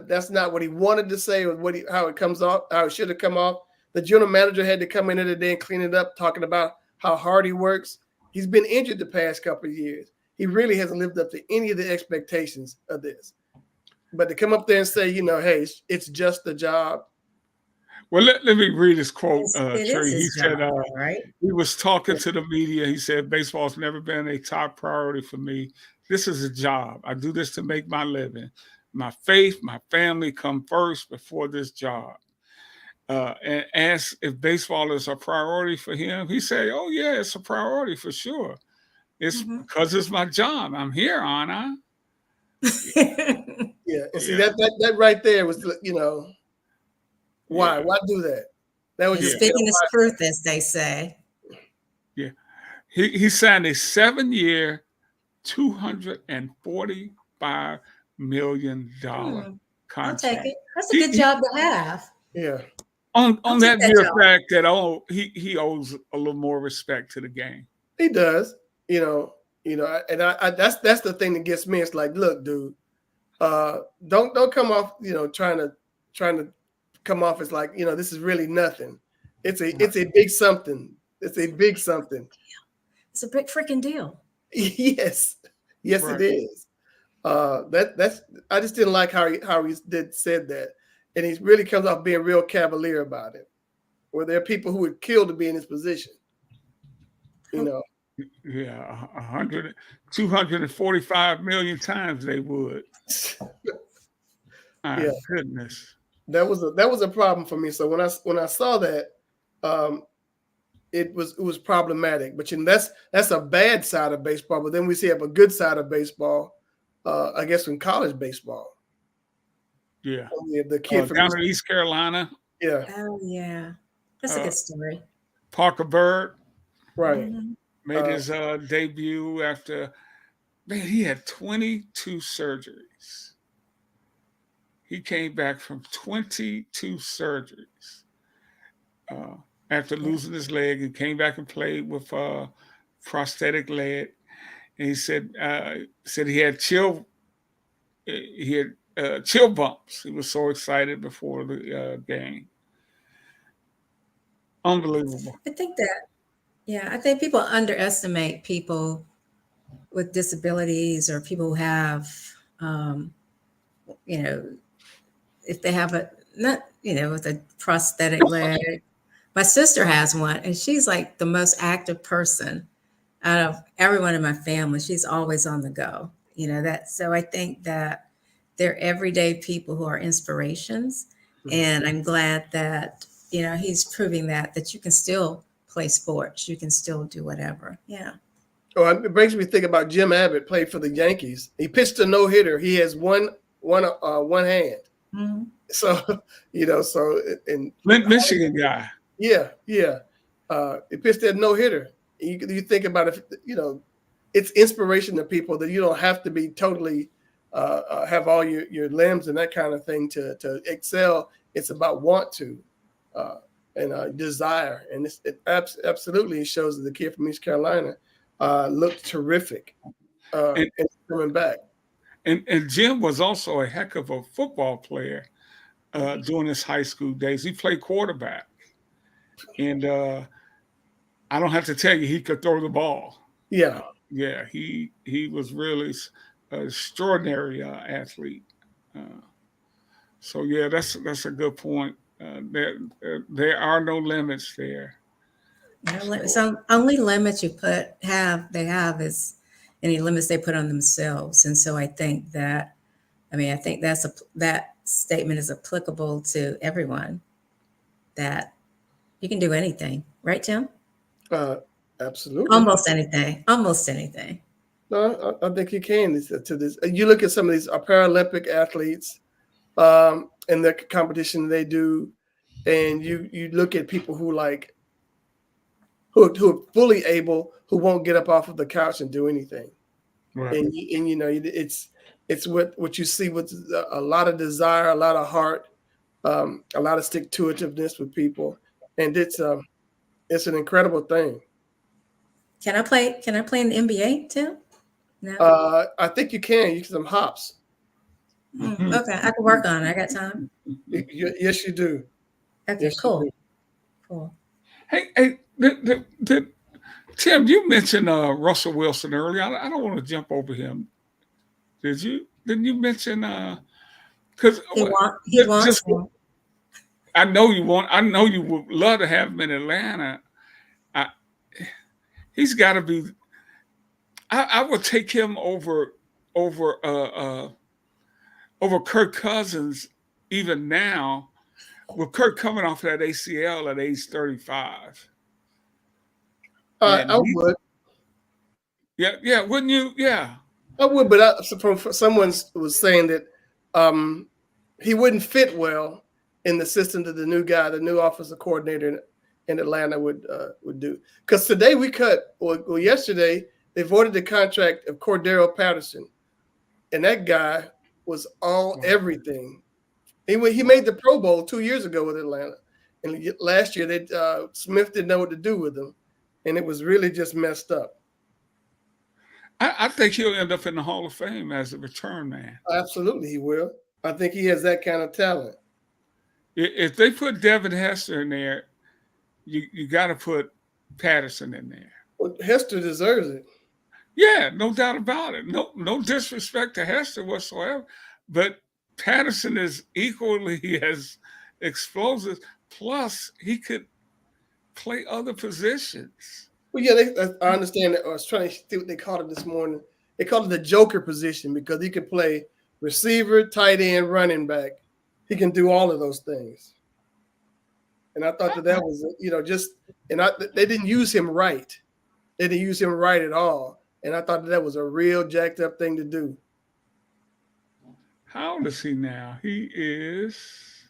what he wanted to say, or how it comes off, how it should have come off. The general manager had to come in there today and clean it up, talking about how hard he works. He's been injured the past couple of years. He really hasn't lived up to any of the expectations of this. But to come up there and say, hey, it's just a job. Well, let me read his quote, Trey. He said, right? He was talking to the media. He said, baseball's never been a top priority for me. This is a job. I do this to make my living. My faith, my family come first before this job. And asked if baseball is a priority for him. He said, oh, yeah, it's a priority for sure. It's because it's my job. I'm here, aren't I? Yeah, and see that right there was, why? Why do that? That was just speaking his truth, as they say. Yeah, he signed a 7-year, $245 million contract. I'll take it. That's a good job to have. Yeah. On that mere fact that he owes a little more respect to the game. He does, and I that's the thing that gets me. It's like, look, dude, don't come off, trying to come off as like, this is really nothing. It's a big something. It's a big something. It's a big freaking deal. Yes, right. It is. That's I just didn't like how he said that, and he really comes off being real cavalier about it. Where there are people who would kill to be in his position. Yeah, 245 million times they would. My goodness. That was a problem for me. So when I saw that, it was problematic. But that's a bad side of baseball. But then we see a good side of baseball, I guess, in college baseball. Yeah, the kid from down in East Carolina. Yeah. Oh yeah, that's a good story. Parker Bird, right, made his debut after. Man, he had 22 surgeries. He came back from 22 surgeries after losing his leg, and came back and played with prosthetic leg. And he said he had chill bumps. He was so excited before the game. Unbelievable. I think that, yeah, I think people underestimate people with disabilities or people who have, um, you know, if they have a, not, with a prosthetic leg. My sister has one, and she's like the most active person out of everyone in my family. She's always on the go, so I think that they're everyday people who are inspirations. And I'm glad that, he's proving that you can still play sports, you can still do whatever. Yeah. Oh, it brings me to think about Jim Abbott, played for the Yankees. He pitched a no-hitter. He has one hand. Mm-hmm. So, and Michigan guy. Yeah. He pitched that no-hitter. You think about it, it's inspiration to people that you don't have to be totally have all your limbs and that kind of thing to excel. It's about want to and desire. And it absolutely shows that the kid from East Carolina looked terrific and coming back. And Jim was also a heck of a football player during his high school days. He played quarterback. And I don't have to tell you, he could throw the ball. Yeah. He was really an extraordinary athlete. So yeah, that's a good point. There are no limits there. So only limits they have is any limits they put on themselves. And so I think that, that statement is applicable to everyone, that you can do anything, right, Tim? Absolutely. Almost anything. No, I think you can. To this, you look at some of these Paralympic athletes and the competition they do, and you look at people who are fully able, who won't get up off of the couch and do anything. Right. And it's what you see with a lot of desire, a lot of heart, a lot of stick-to-itiveness with people, and it's an incredible thing. Can I play in the NBA, Tim? No. I think you can. You get some hops. Okay, I can work on it. I got time. Yes, you do. Okay, yes, cool. Cool. Hey, Tim, you mentioned Russell Wilson earlier. I don't want to jump over him. Did you? Didn't you mention? Because he wants. I know you want. I know you would love to have him in Atlanta. He's got to be. I would take him over Kirk Cousins even now, with Kirk coming off that ACL at age 35. I would. Yeah, wouldn't you? Yeah, I would, but someone was saying that he wouldn't fit well in the system that the new offensive coordinator in Atlanta would do. Because today yesterday they voided the contract of Cordero Patterson, and that guy was everything. He made the Pro Bowl 2 years ago with Atlanta, and last year Smith didn't know what to do with him, and it was really just messed up. I think he'll end up in the Hall of Fame as a return man. Absolutely, he will. I think he has that kind of talent. If they put Devin Hester in there, you got to put Patterson in there. Well, Hester deserves it. Yeah, no doubt about it. No disrespect to Hester whatsoever, but Patterson is equally as explosive. Plus, he could play other positions. Well, yeah, I understand that. I was trying to see what they called it this morning. They called it the Joker position because he could play receiver, tight end, running back. He can do all of those things. And I thought that was, they didn't use him right. They didn't use him right at all. And I thought that was a real jacked up thing to do. How old is he now? He's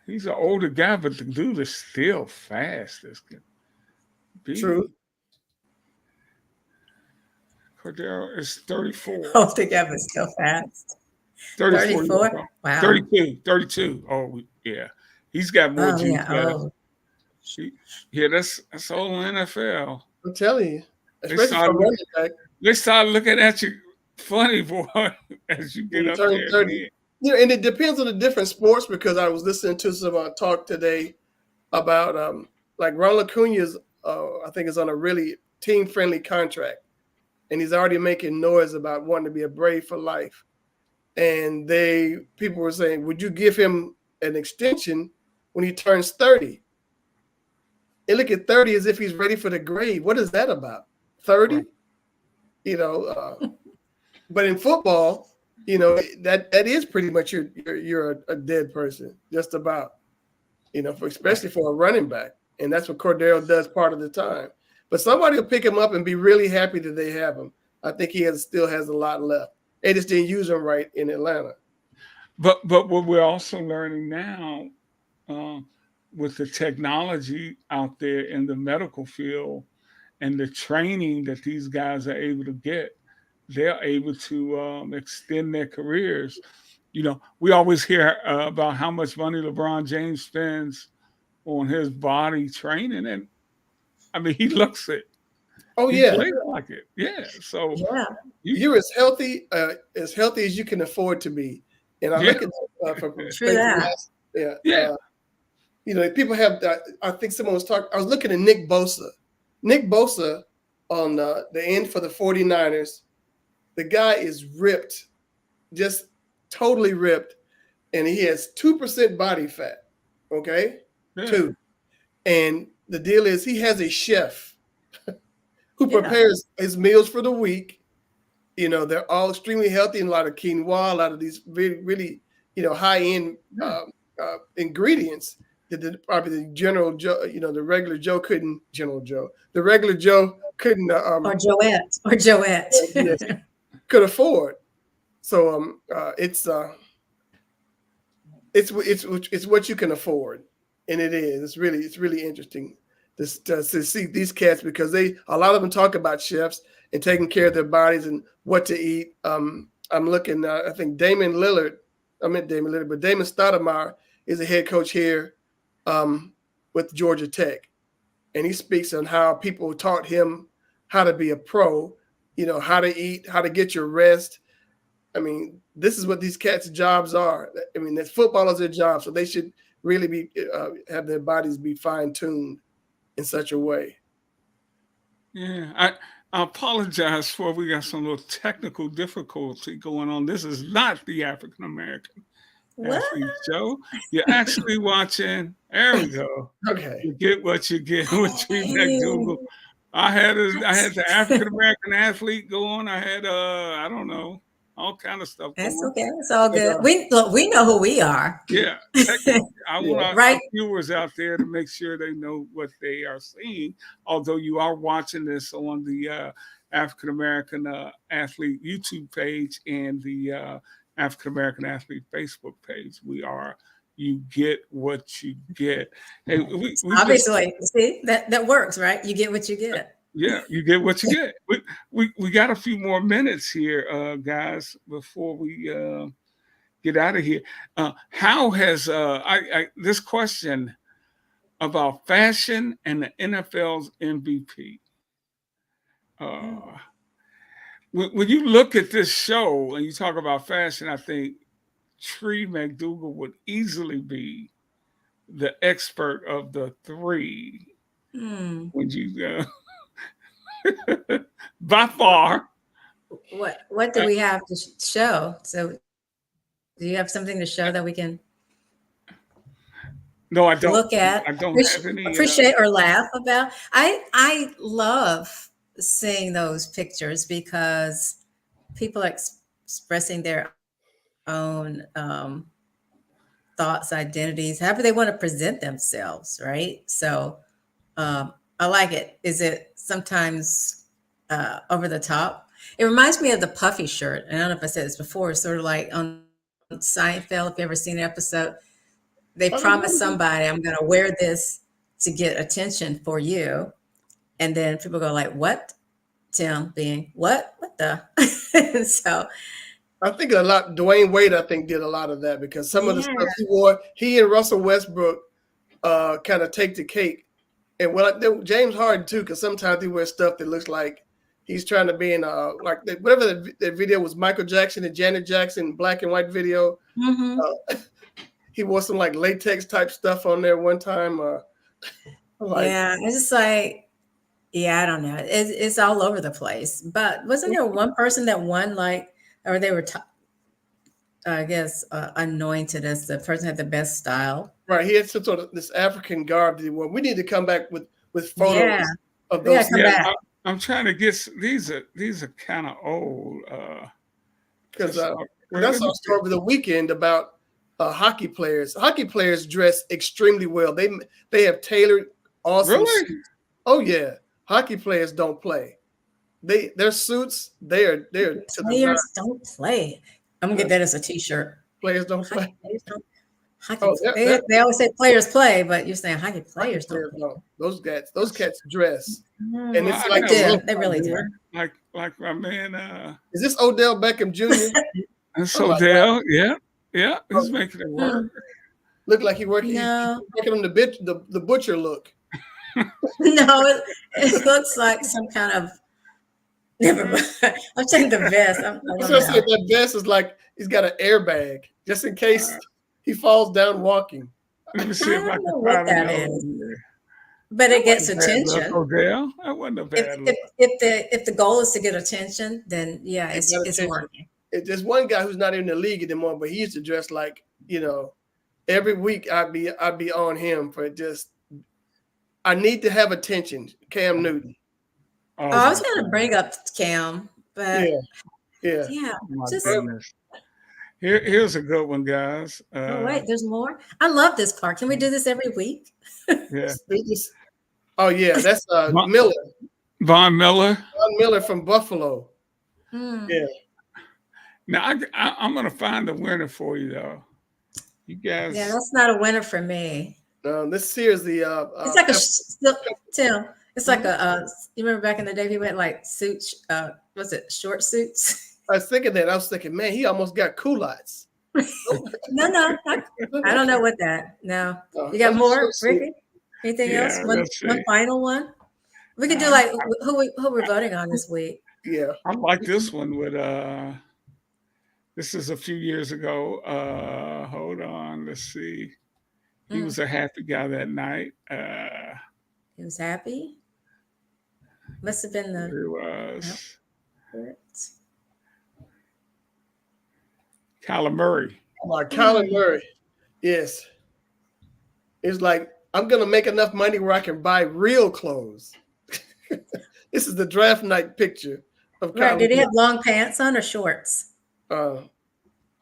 an older guy, but the dude is still fast. True. Cordero is 34. Older guy, but still fast. 34? Wow. 32. Oh, yeah. He's got more juice. Yeah, that's old NFL. I'm telling you. They start looking at you funny, boy, as you get up there. 30. And it depends on the different sports, because I was listening to some talk today about like Ronald Acuna's, I think is on a really team-friendly contract, and he's already making noise about wanting to be a Brave for life. And people were saying, would you give him an extension when he turns 30? And look at 30 as if he's ready for the grave. What is that about? 30? Right. You know, but in football, you know, that is pretty much you're a dead person, just about, you know, especially for a running back. And that's what Cordero does part of the time. But somebody will pick him up and be really happy that they have him. I think he still has a lot left. They just didn't use him right in Atlanta. But what we're also learning now with the technology out there in the medical field and the training that these guys are able to get, they're able to extend their careers. You know, we always hear about how much money LeBron James spends on his body training, and I mean, he looks it. Oh, he yeah. plays like it. Yeah. So yeah. You're as healthy as you can afford to be. And I look at True that. Yeah. You know, people have that. I think someone was talking. I was looking at Nick Bosa. Nick Bosa on the end for the 49ers. The guy is ripped, just totally ripped, and he has 2% body fat. Okay, 2. And the deal is he has a chef who prepares his meals for the week. You know, they're all extremely healthy and a lot of quinoa, a lot of these really, really, you know, high-end ingredients that probably the General Joe, you know, the regular Joe couldn't, the regular Joe couldn't. Or Joette. Yes, could afford. So it's what you can afford. And it is. It's really interesting to see these cats, because a lot of them talk about chefs and taking care of their bodies and what to eat. I'm looking. I think Damon Stoudemire is a head coach here with Georgia Tech, and he speaks on how people taught him how to be a pro. You know, how to eat, how to get your rest. I mean, this is what these cats' jobs are. I mean, that's football is their job, so they should really be have their bodies be fine-tuned in such a way. Yeah, I apologize for we got some little technical difficulty going on. This is not the African American Athlete Show. You're actually watching. There we go. Okay, you get what you get with Tree McDougal. I had the African American athlete go on. I had I don't know, all kind of stuff. That's okay. It's all good. We know who we are. Yeah. I want our viewers out there to make sure they know what they are seeing. Although you are watching this on the African American Athlete YouTube page and the African American Athlete Facebook page, you get what you get. Hey, we obviously see that works, right? You get what you get. Yeah, you get what you get. We got a few more minutes here, guys, before we get out of here. How has this question about fashion and the NFL's MVP? When you look at this show and you talk about fashion, I think Tree McDougal would easily be the expert of the three. Would you by far? What do we have to show? So do you have something to show that we can No, I don't look at? I don't have any appreciate or laugh about. I love seeing those pictures because people are expressing their own thoughts, identities, however they want to present themselves, right? So I like it. Is it sometimes over the top? It reminds me of the puffy shirt. And I don't know if I said this before. It's sort of like on Seinfeld, if you ever seen an episode, they promise somebody, I'm going to wear this to get attention for you. And then people go like, what? Tim being, what the? So I think a lot. Dwayne Wade, I think, did a lot of that because some of the stuff he wore, he and Russell Westbrook kind of take the cake. And James Harden too, because sometimes he wears stuff that looks like he's trying to be in whatever that video was, Michael Jackson and Janet Jackson black and white video. He wore some like latex type stuff on there one time. Like, Yeah, it's just like, yeah, I don't know. It's all over the place. But wasn't there one person that won, like, or they were, I guess, anointed as the person had the best style? right, he had some sort of this African garb that he wore. We need to come back with photos Yeah, of we gotta those. come Yeah, back. I'm trying to get these are kind of old. Because Just, well, I let saw me a see. story over the weekend about hockey players. Hockey players dress extremely well. They have tailored awesome Really? suits. Oh yeah, hockey players don't play. Their suits they're to the nine. Players don't play. I'm gonna get that as a T-shirt. Players don't Hockey play. players don't. Oh, They always say players play, but you're saying hockey hockey players don't players play. don't. Those cats dress, and Well, it's I like They got do. one They really do. like my man. is this Odell Beckham Jr.? That's Oh my God. Odell. Yeah, yeah, he's making it work. Look like he working. He's No, working on the butcher look. no, it looks like some kind of. Never mind. I'm saying the vest. I I don't was gonna say know. that vest is like he's got an airbag just in case he falls down walking. Let me I see if I don't know can what find that another is, one there. but That it gets wasn't bad look, attention. Odell. That wasn't a If bad if look. if the goal is to get attention, then yeah, It got it's attention. working. There's one guy who's not in the league anymore, but he used to dress like every week I'd be on him for just. I need to have attention, Cam Newton. Oh, Oh, I was my going to bring up Cam, but Yeah. yeah, my just goodness. Here's a good one, guys. oh wait, there's more. I love this part. Can we do this every week? Yeah, Oh yeah, that's Von Miller. Von Miller. Von Miller from Buffalo. Hmm. Yeah. Now I'm gonna find a winner for you though. You guys. Yeah, that's not a winner for me. This here is the It's like Tim. It's like a. You remember back in the day, we went like suits. Was it short suits? I was thinking that. I was thinking, man, he almost got culottes. No, I don't know what that. No, you got that's a more, short suit. Ricky? Anything Yeah, else? One let's see. final one. We could do like who we're voting on this week. Yeah. I like this one with this is a few years ago. Hold on, let's see. He was a happy guy that night. He was happy. Must have been He the. was Nope. Kyler Murray. Kyler Murray. Yes. It's like, I'm going to make enough money where I can buy real clothes. This is the draft night picture of Kyler Right. Did he Murray. have long pants on or shorts? I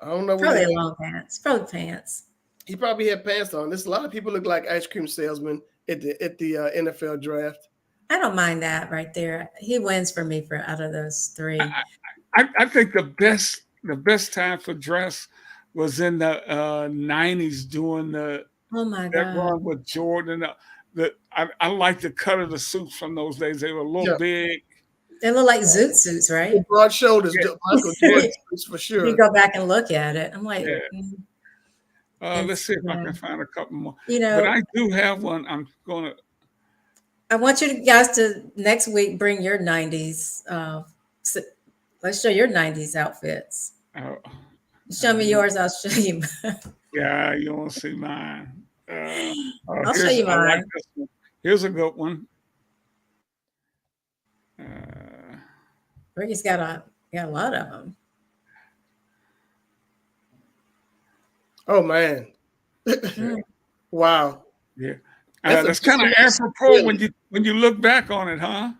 don't know. Probably long pants. Probably pants. He probably had pants on. There's a lot of people look like ice cream salesmen at the NFL draft. I don't mind that right there. He wins for me for out of those three. I think the best time for dress was in the 90s doing Oh my that God. run with Jordan. I like the cut of the suits from those days. They were a little big. They look like zoot suits, right? The broad shoulders, Michael Jordan suits for sure. You go back and look at it. I'm like, Let's see if I can find a couple more. you know, But I do have one. I'm gonna. I want you guys to next week bring your 90s. Let's show your 90s outfits. Show me yours. I'll show you mine. Yeah, you won't see mine. I'll show you I like mine. this one. Here's a good one. Ricky's got a lot of them. Oh man! Wow. Yeah, That's that's kind of apropos when you look back on it, huh?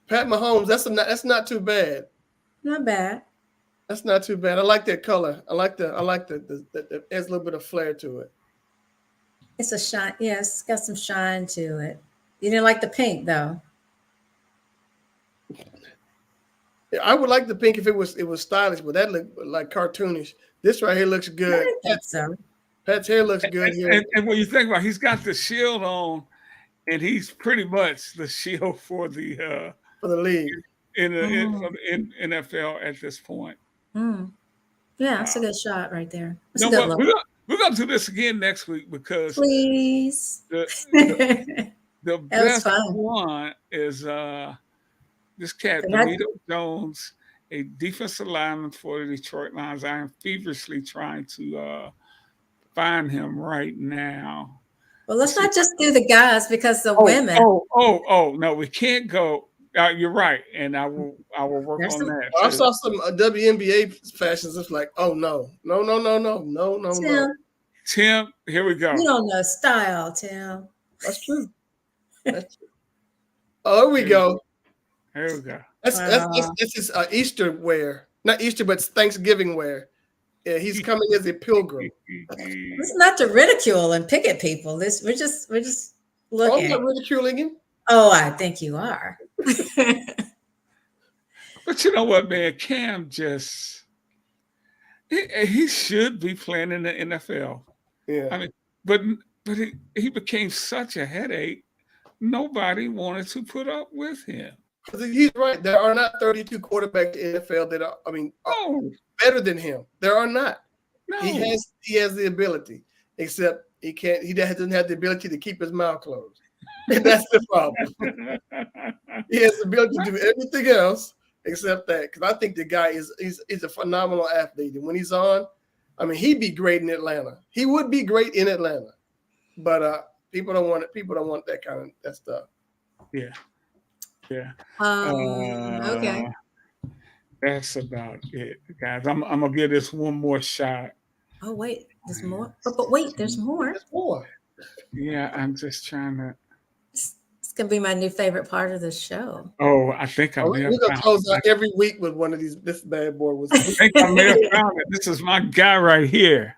Pat Mahomes. That's not too bad. Not bad. That's not too bad. I like that color. I like the it adds a little bit of flair to it. It's a shine. Yes, it's got some shine to it. You didn't like the pink though. I would like the pink if it was stylish, but that looked like cartoonish. This right here looks I good. didn't think so. Pat's hair looks good here. And when you think about it, he's got the shield on, and he's pretty much the shield for the For the league. for the NFL at this point. Yeah, it's a good shot right there. It's No, a good but look. we're gonna do this again next week because Please. the was best fun. one is this cat, And I- Benito Jones, a defensive lineman for the Detroit Lions. I am feverishly trying to find him right now. Well, let's not just do the guys because the Oh, women. no, we can't go. You're right, and I will work There's on some- that. I too. saw some WNBA fashions. It's like, oh no. Tim, Tim, here we go. you don't know style, Tim. That's true. That's true. Oh, here we go. Here we go. That's his Easter wear, not Easter, but Thanksgiving wear. Yeah, he's coming as a pilgrim. This is not to ridicule and pick at people. We're just Oh, I'm looking. not ridiculing him. Oh, I think you are. But you know what, man? Cam just he should be playing in the NFL. Yeah. I mean, but he became such a headache. Nobody wanted to put up with him. He's right. There are not 32 quarterbacks in the NFL that are, No, better than him. There are not. no. He has the ability, except he doesn't have the ability to keep his mouth closed. And that's the problem. He has the ability to do everything else except that. Because I think the guy is a phenomenal athlete. And when he's on, he'd be great in Atlanta. He would be great in Atlanta. But people don't want it. People don't want that stuff. Yeah. Yeah. Okay. That's about it, guys. I'm gonna give this one more shot. Oh wait, there's more. But wait, there's more. There's more. Yeah, I'm just trying to. It's gonna be my new favorite part of the show. Oh, I think I may We're have gonna found close it. out every week with one of these. This bad boy was. I think I may have found it. This is my guy right here.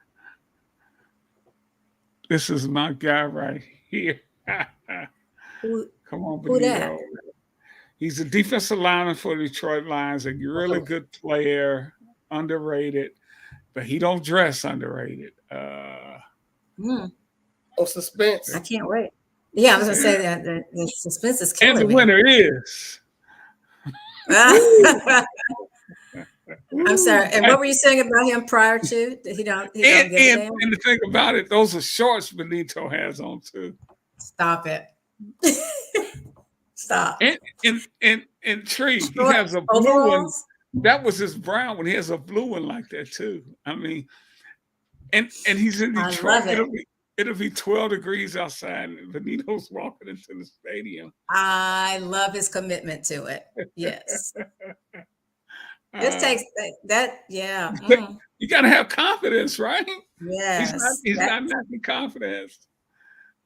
This is my guy right here. Come on, Who that? Benito. He's a defensive lineman for the Detroit Lions, a really good player, underrated, but he don't dress underrated. Suspense. I can't wait. Yeah, I was gonna say that the suspense is And killing the me. winner is. I'm sorry. And what were you saying about him prior to? That he don't give a damn? And the thing about it, those are shorts Benito has on too. Stop it. Stop. And Tree, he Short has a blue one. overalls? That was his brown one. He has a blue one like that too. And he's in I Detroit. love it. It'll be 12 degrees outside, and Benito's walking into the stadium. I love his commitment to it. Yes. This takes that. Yeah. You got to have confidence, right? Yes. He's not lacking confidence.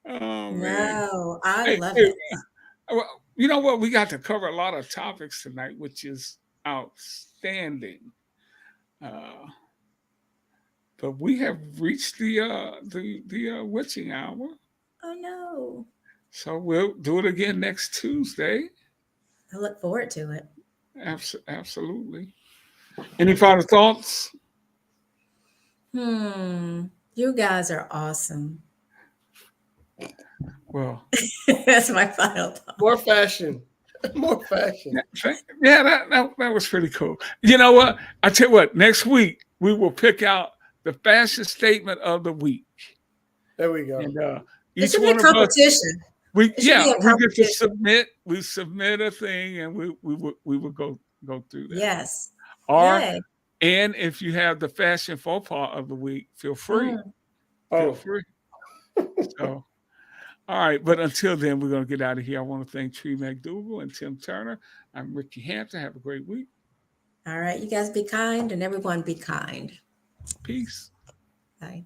Oh man. No, I Hey, love hey, it. Well, you know what? We got to cover a lot of topics tonight, which is outstanding. But we have reached the witching hour, Oh no. so we'll do it again next Tuesday. I look forward to it. Absolutely. Any final thoughts? You guys are awesome. Well, That's my final thought. More fashion. More fashion. yeah, that was pretty cool. You know what? I tell you what. Next week we will pick out the fashion statement of the week. There we go. And It each should be one a of us, competition. we It should be a get to competition. submit. We submit a thing, and we will go through that. Yes. Or Yay. and if you have the fashion faux pas of the week, feel free. Feel free. So, all right. But until then, we're gonna get out of here. I want to thank Tree McDougal and Tim Turner. I'm Rickey Hampton. Have a great week. All right. You guys be kind and everyone be kind. Peace. Bye.